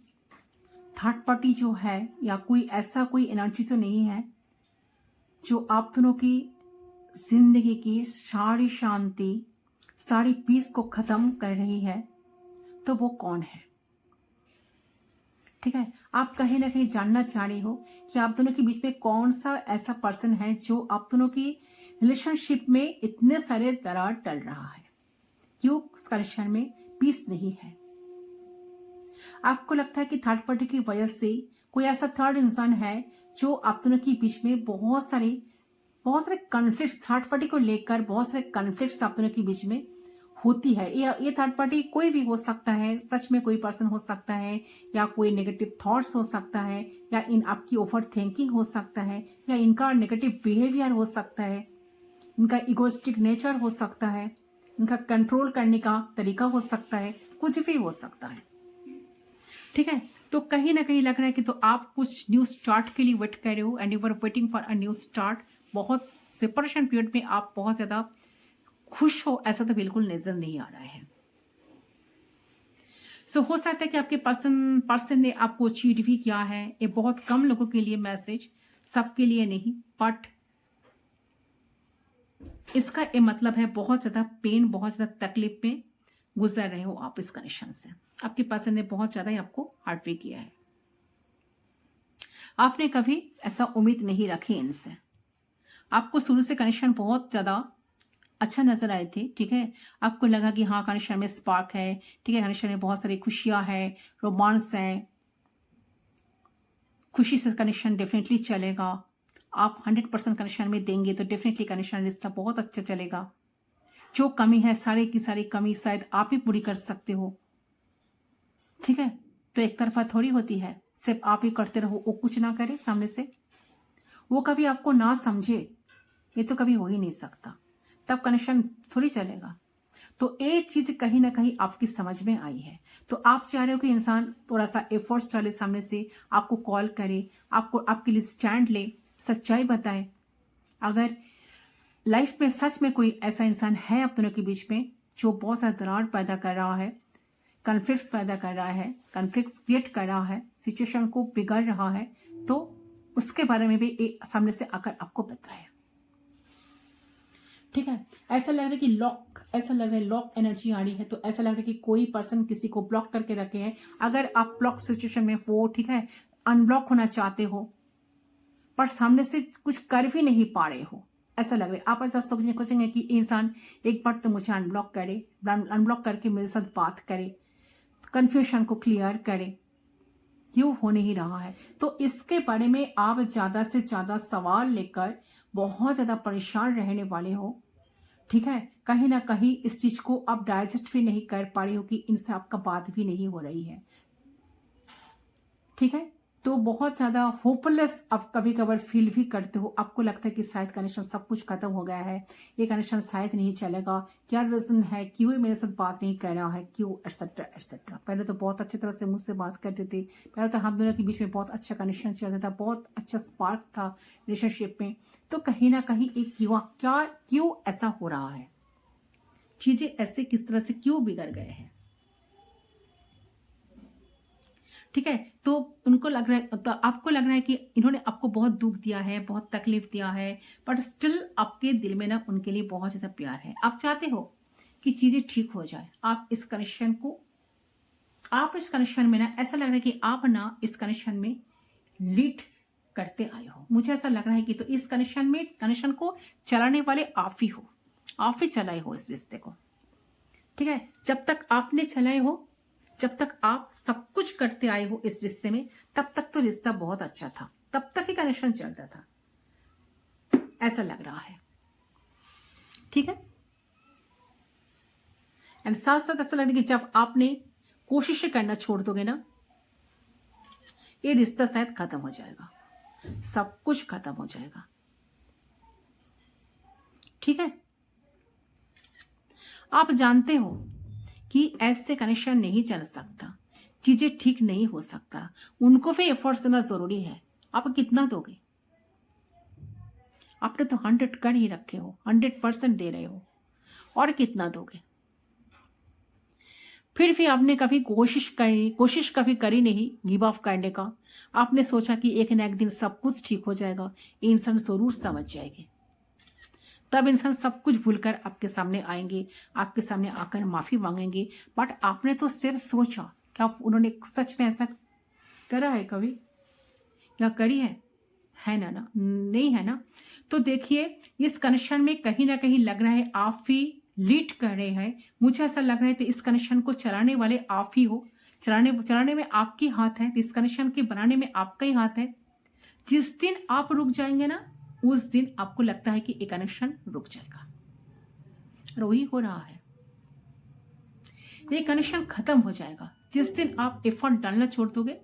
थर्ड पार्टी जो है, या कोई ऐसा कोई एनर्जी तो नहीं है जो आप दोनों की जिंदगी की सारी शांति, सारी पीस को खत्म कर रही है। तो वो कौन है? ठीक है, आप कहीं ना कहीं जानना चाह रही हो कि आप दोनों के बीच में कौन सा ऐसा पर्सन है जो आप दोनों की रिलेशनशिप में इतने सारे दरार टल रहा है, क्यों कनेक्शन में पीस नहीं है। आपको लगता है कि थर्ड पार्टी की वजह से कोई ऐसा थर्ड इंसान है जो आप दोनों के बीच में बहुत सारे कॉन्फ्लिक्ट्स, थर्ड पार्टी को लेकर बहुत सारे कॉन्फ्लिक्ट्स आप दोनों के बीच में होती है। ये थर्ड पार्टी कोई भी हो सकता है, सच में कोई पर्सन हो सकता है, या कोई नेगेटिव थॉट्स हो सकता है, या इन आपकी ओवर थिंकिंग हो सकता है, या इनका नेगेटिव बिहेवियर हो सकता है, इनका इगोइस्टिक नेचर हो सकता है, इनका कंट्रोल करने का तरीका हो सकता है, कुछ भी हो सकता है। ठीक है, तो कहीं ना कहीं लग रहा है कि तो आप कुछ न्यू स्टार्ट के लिए वेट कर रहे हो, and you are waiting for a new start. बहुत सेपरेशन पीरियड में आप बहुत ज्यादा खुश हो, ऐसा तो बिल्कुल नजर नहीं आ रहा है। हो सकता है कि आपके पर्सन ने आपको चीट भी किया है। ये बहुत कम लोगों के लिए मैसेज, सबके लिए नहीं, बट इसका ये मतलब है बहुत ज्यादा पेन, बहुत ज्यादा तकलीफ में गुजर रहे हो आप इस कनेक्शन से। आपके पर्सन ने बहुत ज्यादा ही आपको हार्ट पे किया है। आपने कभी ऐसा उम्मीद नहीं रखी इनसे। आपको शुरू से कनेक्शन बहुत ज़्यादा अच्छा नजर आए थे, ठीक है। आपको लगा कि हाँ कनेक्शन में स्पार्क है, ठीक है, कनेक्शन में बहुत सारी खुशियां है, रोमांस है, खुशी से कनेक्शन डेफिनेटली चलेगा। आप 100% कनेक्शन में देंगे तो डेफिनेटली कनेक्शन रिश्ता बहुत अच्छा चलेगा। जो कमी है सारी की सारी कमी शायद आप ही पूरी कर सकते हो, ठीक है। तो एक तरफा थोड़ी होती है, सिर्फ आप ही करते रहो, वो कुछ ना करे सामने से, वो कभी आपको ना समझे, ये तो कभी हो ही नहीं सकता। तब कनेक्शन थोड़ी चलेगा। तो एक चीज कहीं ना कहीं आपकी समझ में आई है, तो आप चाह रहे हो कि इंसान थोड़ा सा एफर्ट्स डाले, सामने से आपको कॉल करे, आपको आपके लिए स्टैंड ले, सच्चाई बताए। अगर लाइफ में सच में कोई ऐसा इंसान है आप दोनों के बीच में जो बहुत सारा दरार पैदा कर रहा है, कॉन्फ्लिक्ट्स पैदा कर रहा है, कॉन्फ्लिक्ट्स क्रिएट कर रहा है, सिचुएशन को बिगड़ रहा है, तो उसके बारे में भी एक सामने से आकर आपको बताए, ठीक है। ऐसा लग रहा है कि लॉक एनर्जी आ रही है, तो ऐसा लग रहा है कि कोई पर्सन किसी को ब्लॉक करके रखे है। अगर आप ब्लॉक सिचुएशन में हो, ठीक है, अनब्लॉक होना चाहते हो पर सामने से कुछ कर भी नहीं पा रहे हो, ऐसा लग रहा है। आप ऐसा सोचेंगे कि इंसान एक बार तो मुझे अनब्लॉक करे, अनब्लॉक करके मेरे साथ बात करे, कंफ्यूजन को क्लियर करे, क्यों हो नहीं रहा है। तो इसके बारे में आप ज्यादा से ज्यादा सवाल लेकर बहुत ज्यादा परेशान रहने वाले हो, ठीक है। कहीं ना कहीं इस चीज को आप डाइजेस्ट भी नहीं कर पा रहे हो कि इनसे आपका बात भी नहीं हो रही है, ठीक है। तो बहुत ज्यादा होपलेस आप कभी कभार फील भी करते हो, आपको लगता है कि शायद कनेक्शन सब कुछ खत्म हो गया है, ये कनेक्शन शायद नहीं चलेगा, क्या रीजन है, क्यों ये मेरे साथ बात नहीं कर रहा है, क्यों, एटसेट्रा एटसेट्रा। पहले तो बहुत अच्छी तरह से मुझसे बात करते थे, पहले तो हम दोनों के बीच में बहुत अच्छा कनेक्शन चलता था, बहुत अच्छा स्पार्क था रिलेशनशिप में। तो कहीं ना कहीं एक क्यों ऐसा हो रहा है, चीजें ऐसे किस तरह से क्यों बिगड़ गए हैं, ठीक है। तो उनको लग रहा है, तो आपको लग रहा है कि इन्होंने आपको बहुत दुख दिया है, बहुत तकलीफ दिया है, बट स्टिल आपके दिल में ना उनके लिए बहुत ज्यादा प्यार है। आप चाहते हो कि चीजें ठीक हो जाए। आप इस कनेक्शन में ना ऐसा लग रहा है कि आप ना इस कनेक्शन में लीड करते आए हो, मुझे ऐसा लग रहा है कि तो इस कनेक्शन को चलाने वाले आप ही हो, आप ही चलाए हो इस रिश्ते को, ठीक है। जब तक आपने चलाए हो, जब तक आप सब कुछ करते आए हो इस रिश्ते में, तब तक तो रिश्ता बहुत अच्छा था, तब तक ही कनेक्शन चलता था, ऐसा लग रहा है, ठीक है। एंड साथ साथ ऐसा लग रहा है कि जब आपने कोशिश करना छोड़ दोगे ना, ये रिश्ता शायद खत्म हो जाएगा, सब कुछ खत्म हो जाएगा, ठीक है। आप जानते हो कि ऐसे कनेक्शन नहीं चल सकता, चीजें ठीक नहीं हो सकता, उनको भी एफर्ट्स देना जरूरी है। आप कितना दोगे, आपने तो 100 कर ही रखे हो, 100% दे रहे हो, और कितना दोगे। फिर भी आपने कभी कोशिश कभी करी नहीं गिव अप करने का। आपने सोचा कि एक ना एक दिन सब कुछ ठीक हो जाएगा, ये इंसान जरूर समझ जाएगी, तब इंसान सब कुछ भूलकर आपके सामने आएंगे, आपके सामने आकर माफी मांगेंगे। बट आपने तो सिर्फ सोचा, क्या उन्होंने सच में ऐसा करा है कभी, क्या करी है ना नहीं है ना। तो देखिए इस कनेक्शन में कहीं ना कहीं लग रहा है आप ही लीड कर रहे हैं, मुझे ऐसा लग रहा है। तो इस कनेक्शन को चलाने वाले आप ही हो, चलाने में आपकी हाथ है, तो इस कनेक्शन के बनाने में आपका ही हाथ है। जिस दिन आप रुक जाएंगे ना, उस दिन आपको लगता है कि ये कनेक्शन रुक जाएगा, और वही हो रहा है, ये कनेक्शन खत्म हो जाएगा। जिस दिन आप एफर्ट डालना छोड़ दोगे,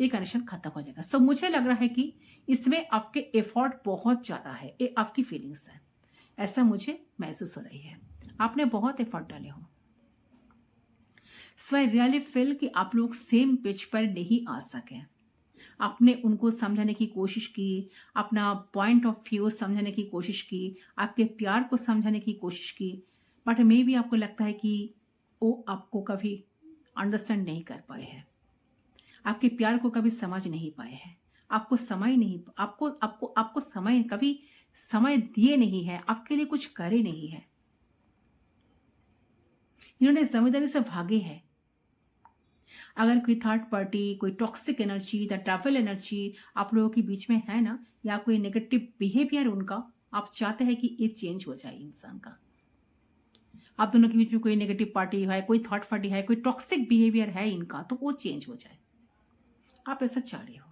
ये कनेक्शन खत्म हो जाएगा। सो मुझे लग रहा है कि इसमें आपके एफर्ट बहुत ज्यादा है, ये आपकी फीलिंग्स है, ऐसा मुझे महसूस हो रही है। आपने बहुत एफर्ट डाले हो। सो आई रियली फील कि आप लोग सेम पेज पर नहीं आ सके। आपने उनको समझाने की कोशिश की, अपना पॉइंट ऑफ व्यू समझाने की कोशिश की, आपके प्यार को समझाने की कोशिश की, बट मे भी आपको लगता है कि वो आपको कभी अंडरस्टैंड नहीं कर पाए हैं, आपके प्यार को कभी समझ नहीं पाए हैं, आपको समय नहीं, आपको समय कभी समय दिए नहीं है, आपके लिए कुछ करे नहीं है। इन्होंने जिम्मेदारी से भागे हैं, अगर कोई थर्ड पार्टी, कोई toxic energy, the travel energy आप लोगों के बीच में है ना, या कोई नेगेटिव बिहेवियर उनका, आप चाहते हैं कि ये चेंज हो जाए इंसान का। आप दोनों के बीच में कोई नेगेटिव पार्टी है, कोई थर्ड पार्टी है, कोई टॉक्सिक बिहेवियर है इनका, तो वो चेंज हो जाए। आप ऐसा चाह रहे हो,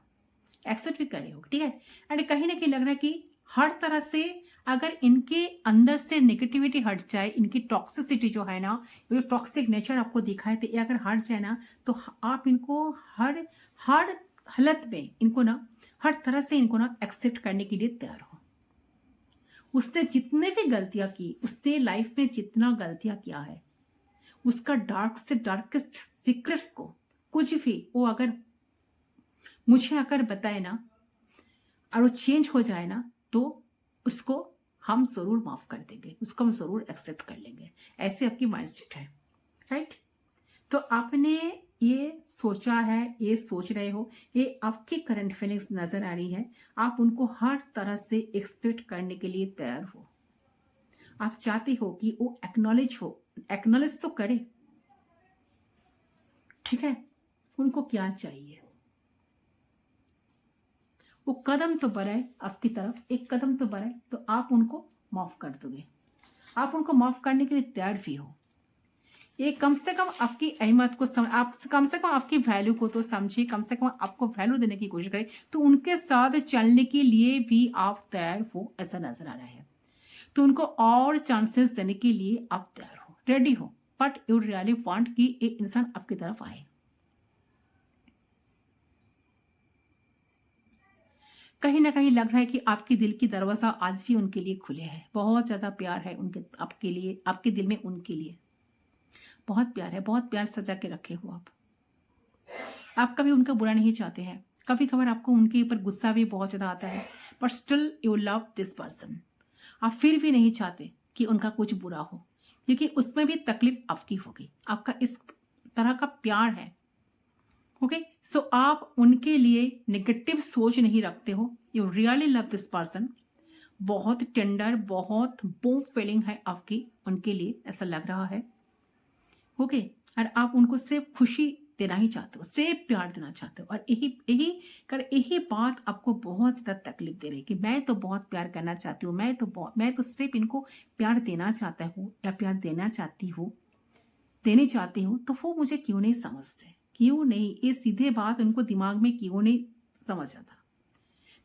एक्सेप्ट भी कर रहे हो, ठीक है। एंड कहीं ना कहीं लग रहा है कि हर तरह से अगर इनके अंदर से नेगेटिविटी हट जाए, इनकी टॉक्सिसिटी जो है ना, जो टॉक्सिक नेचर आपको दिखा है, तो ये अगर हट जाए ना, तो आप इनको हर हर हालत में इनको ना, हर तरह से इनको ना एक्सेप्ट करने के लिए तैयार हो। उसने जितने भी गलतियां की, उसने लाइफ में जितना गलतियां किया है, उसका डार्क से डार्केस्ट सीक्रेट्स को कुछ भी वो अगर मुझे अगर बताए ना, और वो चेंज हो जाए ना, तो उसको हम जरूर माफ कर देंगे, उसको हम जरूर एक्सेप्ट कर लेंगे। ऐसे आपकी माइंडसेट है, राइट। तो आपने ये सोचा है, ये सोच रहे हो, ये आपकी करंट फीलिंग्स नजर आ रही है। आप उनको हर तरह से एक्सपेक्ट करने के लिए तैयार हो। आप चाहते हो कि वो एक्नॉलेज तो करे, ठीक है। उनको क्या चाहिए, वो कदम तो बढ़ाए आपकी तरफ, एक कदम तो बढ़ाए, तो आप उनको माफ कर दोगे। आप उनको माफ करने के लिए तैयार भी हो। ये कम से कम आपकी अहमियत को आप कम से कम आपकी वैल्यू को तो समझिए, कम से कम आपको वैल्यू देने की कोशिश करें, तो उनके साथ चलने के लिए भी आप तैयार हो, ऐसा नजर आ रहा है। तो उनको और चांसेस देने के लिए आप तैयार हो, रेडी हो, बट यू रियली वांट कि एक इंसान आपकी तरफ आए। कहीं ना कहीं लग रहा है कि आपके दिल की दरवाजा आज भी उनके लिए खुले हैं। बहुत ज्यादा प्यार है उनके आपके लिए, आपके दिल में उनके लिए बहुत प्यार है, बहुत प्यार सजा के रखे हो आप कभी उनका बुरा नहीं चाहते हैं। कभी कभार आपको उनके ऊपर गुस्सा भी बहुत ज्यादा आता है, but still you love this person. आप फिर भी नहीं चाहते कि उनका कुछ बुरा हो, क्योंकि उसमें भी तकलीफ आपकी होगी। आपका इस तरह का प्यार है, ओके। सो आप उनके लिए नेगेटिव सोच नहीं रखते हो, you really love this person. बहुत टेंडर, बहुत बो फीलिंग है आपकी उनके लिए, ऐसा लग रहा है, ओके। और आप उनको सिर्फ खुशी देना ही चाहते हो, सिर्फ प्यार देना चाहते हो। और यही बात आपको बहुत ज्यादा तकलीफ दे रही है कि मैं तो बहुत प्यार करना चाहती हूँ, मैं तो सिर्फ इनको प्यार देना चाहता हूँ, या प्यार देना चाहती हूँ, देनी चाहती हूँ, तो वो मुझे क्यों नहीं समझते, क्यों नहीं, ये सीधे बात उनको दिमाग में क्यों नहीं समझ आता।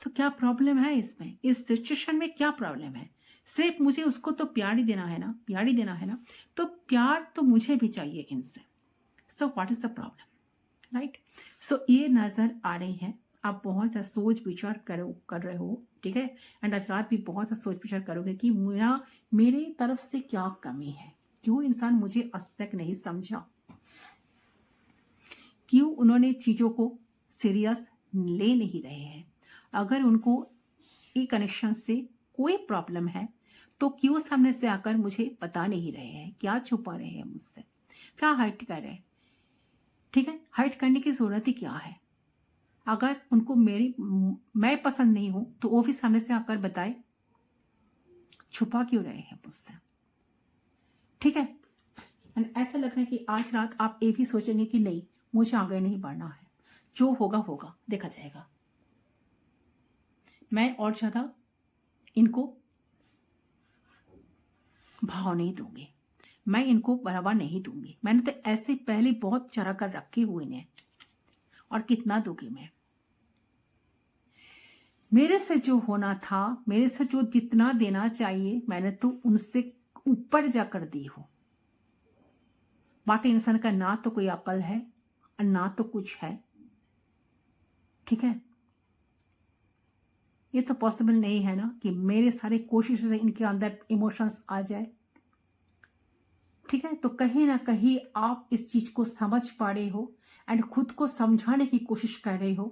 तो क्या प्रॉब्लम है इसमें, इस सिचुएशन में क्या प्रॉब्लम है। सिर्फ मुझे उसको तो प्यार ही देना है ना, प्यार ही देना है ना, तो प्यार तो मुझे भी चाहिए इनसे। So what is the problem, right. So ये नजर आ रही है, आप बहुत सोच विचार कर रहे हो, ठीक है। एंड आज रात भी बहुत सोच विचार करोगे कि मेरे तरफ से क्या कमी है, क्यों इंसान मुझे आज तक नहीं समझा, क्यों उन्होंने चीजों को सीरियस ले नहीं रहे हैं। अगर उनको ई कनेक्शन से कोई प्रॉब्लम है, तो क्यों सामने से आकर मुझे बता नहीं रहे हैं, क्या छुपा रहे हैं मुझसे, क्या हाइड कर रहे हैं, ठीक है। हाइड करने की जरूरत ही क्या है। अगर उनको मैं पसंद नहीं हूं, तो वो भी सामने से आकर बताए, छुपा क्यों रहे हैं मुझसे, ठीक है। एंड ऐसा लग रहा है कि आज रात आप ये भी सोचेंगे कि नहीं, मुझे आगे नहीं बढ़ना है, जो होगा होगा, देखा जाएगा। मैं और ज्यादा इनको भाव नहीं दूंगी, मैं इनको बढ़ावा नहीं दूंगी। मैंने तो ऐसे पहले बहुत चढ़ा कर रखे हुए हैं, और कितना दूंगी मैं। मेरे से जो होना था, मेरे से जो जितना देना चाहिए, मैंने तो उनसे ऊपर जाकर दी हो। बाकी इंसान का ना तो कोई अकल है और ना तो कुछ है, ठीक है। ये तो पॉसिबल नहीं है ना कि मेरे सारे कोशिशों से इनके अंदर इमोशंस आ जाए, ठीक है। तो कहीं ना कहीं आप इस चीज को समझ पा रहे हो, एंड खुद को समझाने की कोशिश कर रहे हो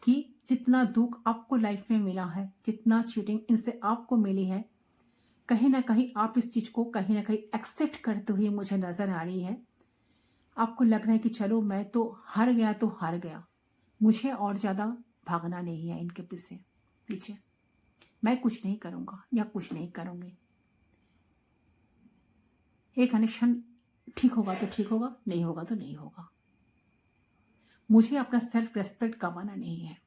कि जितना दुख आपको लाइफ में मिला है, जितना चीटिंग इनसे आपको मिली है, कहीं ना कहीं आप इस चीज को कहीं ना कहीं एक्सेप्ट करते हुए मुझे नजर आ रही है। आपको लग रहा है कि चलो मैं तो हार गया तो हार गया, मुझे और ज्यादा भागना नहीं है इनके पीछे, मैं कुछ नहीं करूंगा या कुछ नहीं करूंगी। ये कनेक्शन ठीक होगा तो ठीक होगा, नहीं होगा तो नहीं होगा। मुझे अपना सेल्फ रेस्पेक्ट गंवाना नहीं है।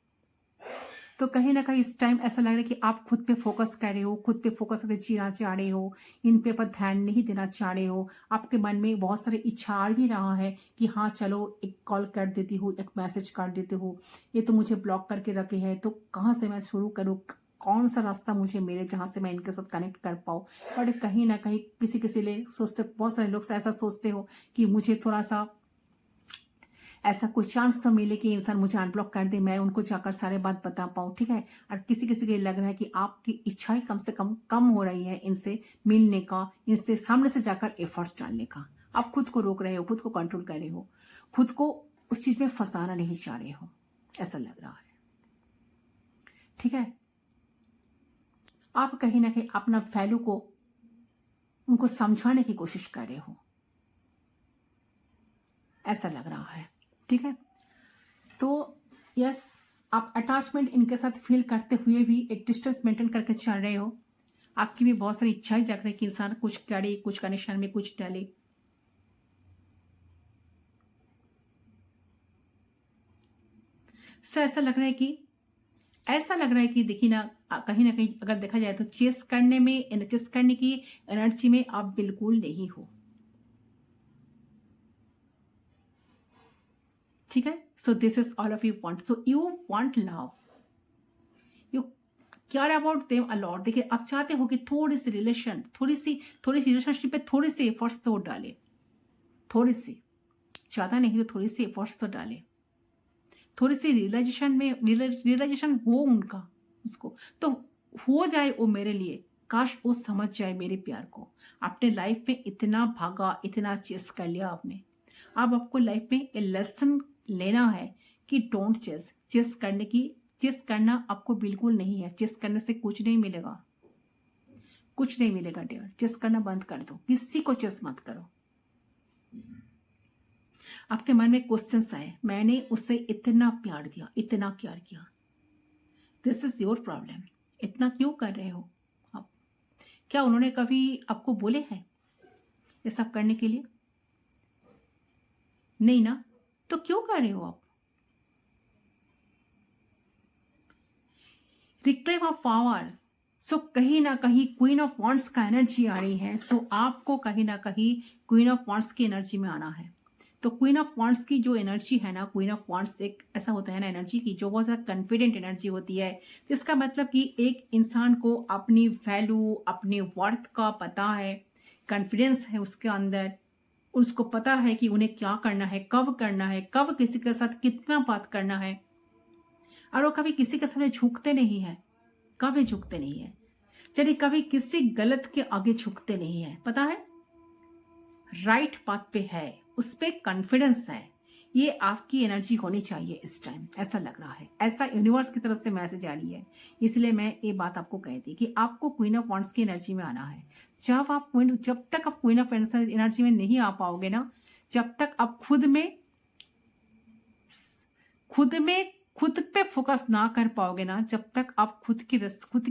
तो कहीं ना कहीं इस टाइम ऐसा लग रहा है कि आप खुद पे फोकस कर रहे हो, खुद पे फोकस करके जीना चाह रहे हो, इन पे पर ध्यान नहीं देना चाह रहे हो। आपके मन में बहुत सारे इच्छा आ भी रहा है कि हाँ चलो एक कॉल कर देती हूँ, एक मैसेज कर देती हूँ, ये तो मुझे ब्लॉक करके रखे हैं, तो कहाँ से मैं शुरू करूँ, कौन सा रास्ता मुझे मेरे जहाँ से मैं इनके साथ कनेक्ट कर पाऊँ। बट कहीं ना कहीं किसी किसी लिए सोचते, बहुत सारे लोग ऐसा सोचते हो कि मुझे थोड़ा सा ऐसा कोई चांस तो मिले कि इंसान मुझे अनब्लॉक कर दे, मैं उनको जाकर सारे बात बता पाऊँ, ठीक है। और किसी किसी के लग रहा है कि आपकी इच्छाएं कम से कम हो रही है इनसे मिलने का, इनसे सामने से जाकर एफर्ट्स डालने का। आप खुद को रोक रहे हो, खुद को कंट्रोल कर रहे हो, खुद को उस चीज में फंसाना नहीं चाह रहे हो, ऐसा लग रहा है, ठीक है। आप कहीं ना कहीं अपना वैल्यू को उनको समझाने की कोशिश कर रहे हो, ऐसा लग रहा है, ठीक है। तो यस, आप अटैचमेंट इनके साथ फील करते हुए भी एक डिस्टेंस मेंटेन करके चल रहे हो। आपकी भी बहुत सारी इच्छाएं जाग रही है कि इंसान कुछ करे, कुछ कनेक्शन में कुछ डाले। सो ऐसा लग रहा है कि देखिए ना, कहीं ना कहीं अगर देखा जाए तो चेस करने की एनर्जी में आप बिल्कुल नहीं हो, ठीक है। So this is all of you want, so you want love, you care about them allot. देखिए आप चाहते हो कि थोड़ी सी रिलेशनशिप पे थोड़ी सी एफर्ट्स तो डाले, थोड़ी सी, ज्यादा नहीं तो थोड़ी सी एफर्ट्स तो डाले, थोड़ी सी रियलाइजेशन हो उनका, उसको तो हो जाए वो मेरे लिए। काश वो समझ जाए मेरे प्यार को। अपने लाइफ में इतना भागा, इतना चेस कर लिया आपने, अब आपको लाइफ में ए लेसन लेना है कि डोंट चेस। चेस करना आपको बिल्कुल नहीं है। चेस करने से कुछ नहीं मिलेगा, कुछ नहीं मिलेगा डियर। चेस करना बंद कर दो, किसी को चेस मत करो। आपके मन में क्वेश्चंस आए, मैंने उसे इतना प्यार दिया, इतना प्यार किया, दिस इज योर प्रॉब्लम। इतना क्यों कर रहे हो आप? क्या उन्होंने कभी आपको बोले हैं ये सब करने के लिए? नहीं ना, तो क्यों कर रहे हो आप? रिक्लेम ऑफ पावर्स, सो कहीं ना कहीं क्वीन ऑफ वॉन्ट्स का एनर्जी आ रही है। सो आपको कहीं ना कहीं क्वीन ऑफ वॉन्ट्स की एनर्जी में आना है। तो क्वीन ऑफ वॉन्ट्स की जो एनर्जी है ना, क्वीन ऑफ वॉन्ट्स एक ऐसा होता है ना एनर्जी की जो बहुत ज़्यादा कॉन्फिडेंट एनर्जी होती है। तो इसका मतलब कि एक इंसान को अपनी वैल्यू, अपने वर्थ का पता है, कॉन्फिडेंस है उसके अंदर, उसको पता है कि उन्हें क्या करना है, कब किसी के साथ कितना बात करना है। और वो कभी किसी के सामने झुकते नहीं है, कभी झुकते नहीं है। चलिए, कभी किसी गलत के आगे झुकते नहीं है, पता है राइट पाथ पे है, उस पे कॉन्फिडेंस है। ये आपकी एनर्जी होनी चाहिए इस टाइम, ऐसा लग रहा है, ऐसा यूनिवर्स की तरफ से मैसेज आ रही है। इसलिए मैं ये बात आपको कह दी कि आपको क्वीन ऑफ वॉन्ड्स की एनर्जी में आना है। जब तक आप क्वीन ऑफ एनर्जी में नहीं आ पाओगे ना, जब तक आप खुद पे फोकस ना कर पाओगे ना, जब तक आप खुद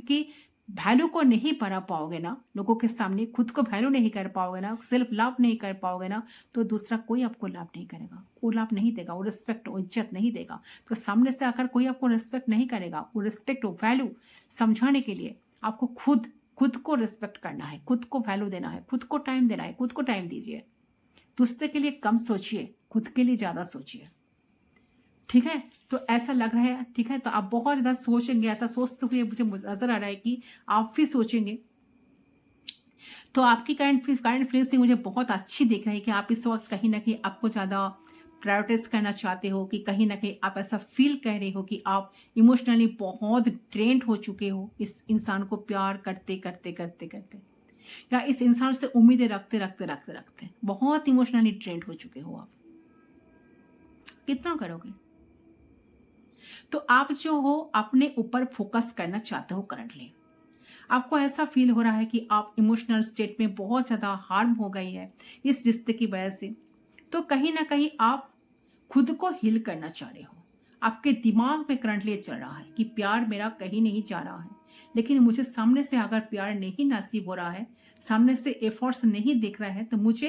की वैल्यू को नहीं बढ़ा पाओगे ना, लोगों के सामने खुद को वैल्यू नहीं कर पाओगे ना, सेल्फ लव नहीं कर पाओगे ना, तो दूसरा कोई आपको लव नहीं करेगा, वो लव नहीं देगा, वो रिस्पेक्ट, वो इज्जत नहीं देगा। तो सामने से आकर कोई आपको रिस्पेक्ट नहीं करेगा। वो रिस्पेक्ट, वो वैल्यू समझाने के लिए आपको खुद को रिस्पेक्ट करना है, खुद को वैल्यू देना है, खुद को टाइम देना है। खुद को टाइम दीजिए, दूसरे के लिए कम सोचिए, खुद के लिए ज्यादा सोचिए, ठीक है। तो ऐसा लग रहा है, ठीक है। तो आप बहुत ज्यादा सोचेंगे, ऐसा सोचते हुए मुझे नजर आ रहा है कि आप भी सोचेंगे। तो आपकी करंट फीलिंग्स मुझे बहुत अच्छी दिख रही है कि आप इस वक्त कहीं ना कहीं आपको ज्यादा प्रायोरिटाइज करना चाहते हो, कि कहीं ना कहीं आप ऐसा फील कर रहे हो कि आप इमोशनली बहुत ड्रेन्ड हो चुके हो इस इंसान को प्यार करते करते करते करते, या इस इंसान से उम्मीदें रखते रखते रखते रखते बहुत इमोशनली ड्रेन्ड हो चुके हो आप। कितना करोगे? तो आप जो हो अपने ऊपर फोकस करना चाहते हो करंटली। आपको ऐसा फील हो रहा है कि आप इमोशनल स्टेट में बहुत ज्यादा हार्म हो गई है इस रिश्ते की वजह से। तो कहीं ना कहीं आप खुद को हील करना चाह रहे हो। आपके दिमाग में करंटली चल रहा है कि प्यार मेरा कहीं नहीं जा रहा है, लेकिन मुझे सामने से अगर प्यार नहीं नसीब हो रहा है, सामने से एफर्ट्स नहीं दिख रहा है, तो मुझे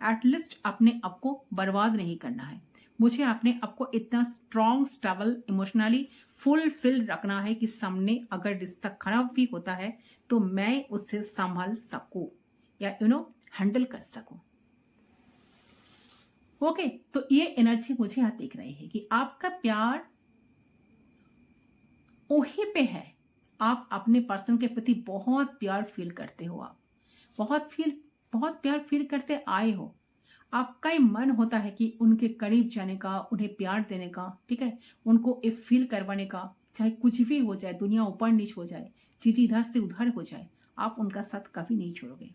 एटलीस्ट अपने आप को बर्बाद नहीं करना है, मुझे अपने आपको इतना स्ट्रॉन्ग स्टेबल इमोशनली फुलफिल रखना है कि सामने अगर रिश्ता खराब भी होता है तो मैं उससे संभाल सकूं या हैंडल कर सकूं। ओके, तो ये एनर्जी मुझे यहाँ दिख रही है कि आपका प्यार वहीं पे है। आप अपने पर्सन के प्रति बहुत प्यार फील करते हो, आप बहुत प्यार फील करते आए हो। आपका ही मन होता है कि उनके करीब जाने का, उन्हें प्यार देने का, ठीक है, उनको एक फील करवाने का, चाहे कुछ भी हो जाए, दुनिया ऊपर नीच हो जाए, चीज इधर से उधर हो जाए, आप उनका साथ कभी नहीं छोड़ोगे।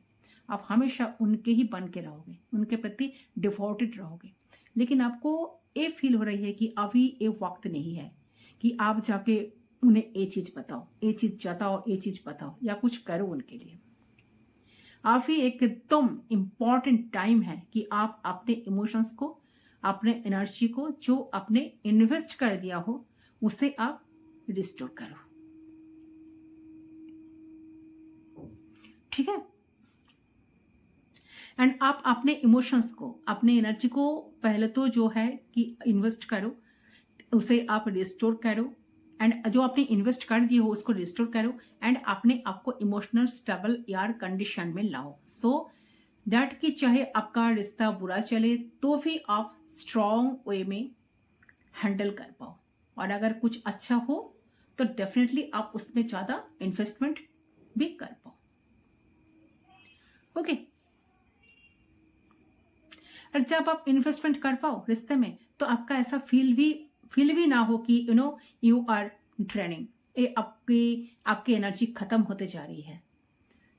आप हमेशा उनके ही बन के रहोगे, उनके प्रति डिवोटेड रहोगे। लेकिन आपको ये फील हो रही है कि अभी ये वक्त नहीं है कि आप जाके उन्हें ये चीज बताओ, ये चीज जताओ, ये चीज बताओ या कुछ करो उनके लिए। अभी एकदम इम्पॉर्टेंट टाइम है कि आप अपने इमोशंस को, अपने एनर्जी को जो आपने इन्वेस्ट कर दिया हो उसे आप रिस्टोर करो, ठीक है। एंड आप अपने इमोशंस को, अपने एनर्जी को पहले तो जो है कि इन्वेस्ट करो, उसे आप रिस्टोर करो। एंड जो आपने इन्वेस्ट कर दिए हो उसको रिस्टोर करो एंड अपने आप को इमोशनल स्टेबल यार कंडीशन में लाओ, सो दैट कि चाहे आपका रिश्ता बुरा चले तो भी आप स्ट्रॉन्ग वे में हैंडल कर पाओ, और अगर कुछ अच्छा हो तो डेफिनेटली आप उसमें ज्यादा इन्वेस्टमेंट भी कर पाओ। ओके, और जब आप इन्वेस्टमेंट कर पाओ रिश्ते में तो आपका ऐसा फील भी ना हो कि यू आर ड्रेनिंग, ये आपकी एनर्जी खत्म होते जा रही है।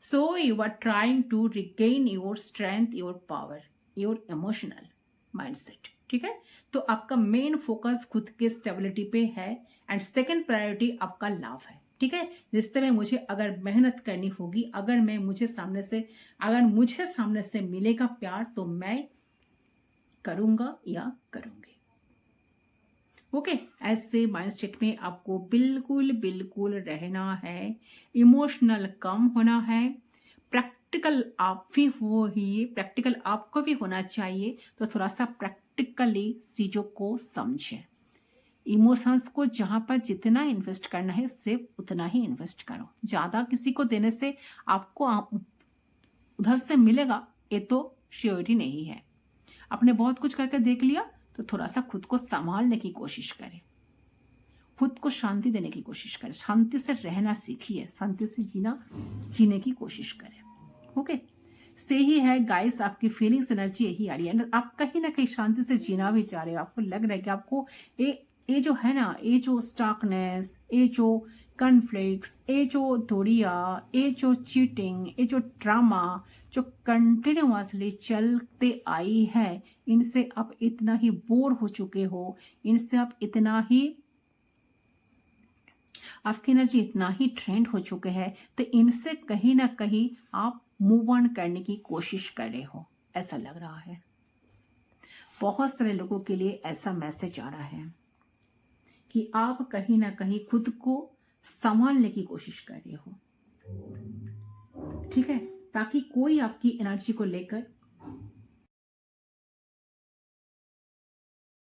So you are trying to regain your strength, your power, your emotional mindset, ठीक है। तो आपका मेन फोकस खुद के स्टेबिलिटी पे है एंड सेकंड प्रायोरिटी आपका लव है, ठीक है। रिश्ते में मुझे अगर मेहनत करनी होगी, अगर मुझे सामने से मिलेगा प्यार तो मैं करूंगा या करूंगी। ओके, ऐसे माइंडसेट में आपको बिल्कुल रहना है, इमोशनल कम होना है, प्रैक्टिकल प्रैक्टिकल आपको भी होना चाहिए। तो थोड़ा सा प्रैक्टिकली चीजों को समझें। इमोशंस को जहां पर जितना इन्वेस्ट करना है सिर्फ उतना ही इन्वेस्ट करो। ज्यादा किसी को देने से आपको उधर से मिलेगा ये तो श्योरिटी नहीं है। आपने बहुत कुछ करके देख लिया तो थोड़ा सा खुद को संभालने की कोशिश करें, खुद को शांति देने की कोशिश करें, शांति से रहना सीखिए, शांति से जीने की कोशिश करें। ओके, सही है गाइस, आपकी फीलिंग्स एनर्जी यही आ रही है। आप कहीं ना कहीं शांति से जीना भी चाह रहे हो, आपको लग रहा है कि आपको ये जो है ना, ये जो स्टॉकनेस, ये जो कॉन्फ्लिक्ट्स, ये जो दूरिया, ये जो चीटिंग, ये जो ड्रामा जो कंटिन्यूअसली चलते आई है, इनसे आप इतना ही बोर हो चुके हो, इनसे आप इतना ही, आपकी एनर्जी इतना ही ट्रेंड हो चुके हैं, तो इनसे कहीं ना कहीं आप मूव ऑन करने की कोशिश कर रहे हो, ऐसा लग रहा है। बहुत सारे लोगों के लिए ऐसा मैसेज आ रहा है कि आप कहीं ना कहीं खुद को संभालने की कोशिश कर रहे हो, ठीक है, ताकि कोई आपकी एनर्जी को लेकर